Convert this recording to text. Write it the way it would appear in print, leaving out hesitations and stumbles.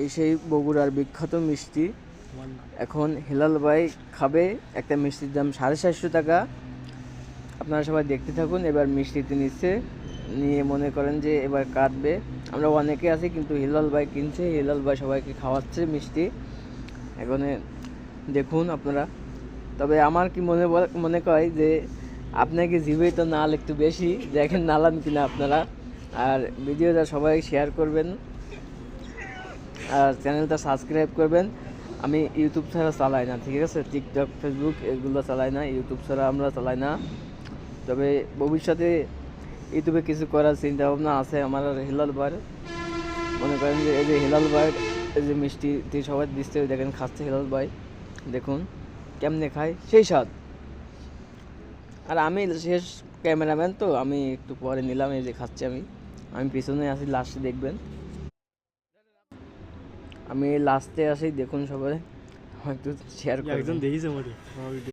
এই সেই বগুড়ার বিখ্যাত মিষ্টি। এখন হেলাল ভাই খাবে একটা মিষ্টির দাম 750 টাকা। আপনারা সবাই দেখতে থাকুন। এবার মিষ্টিতে নিচ্ছে, নিয়ে মনে করেন যে এবার কাটবে। আমরা অনেকে আছি কিন্তু হেলাল ভাই কিনছে, হেলাল ভাই সবাইকে খাওয়াচ্ছে মিষ্টি। এখন দেখুন আপনারা। তবে আমার কি মনে হয় যে আপনাকে জিভে তো নাল একটু বেশি, দেখেন নালান কিনা আপনারা। আর ভিডিওটা সবাই শেয়ার করবেন আর চ্যানেলটা সাবস্ক্রাইব করবেন। আমি ইউটিউব ছাড়া চালাই না, ঠিক আছে? টিকটক, ফেসবুক এগুলো চালাই না, ইউটিউব ছাড়া আমরা চালাই না। তবে ভবিষ্যতে ইউটিউবে কিছু করার চিন্তা ভাবনা আছে আমার। আর হেলাল ভাইয়ের মনে করেন যে এই যে হেলাল ভাইয়ের এই যে মিষ্টি সবাই দিচ্ছে, দেখেন খাচ্ছে হেলাল ভাই, দেখুন কেমনে খায়, সেই স্বাদ। আর আমি শেষ ক্যামেরাম্যান, তো আমি একটু পরে নিলাম। এই যে খাচ্ছি আমি পিছনে আছি, লাস্টে দেখবেন। আমি লাস্টে আসি, দেখুন সবাই একটু শেয়ার করবেন।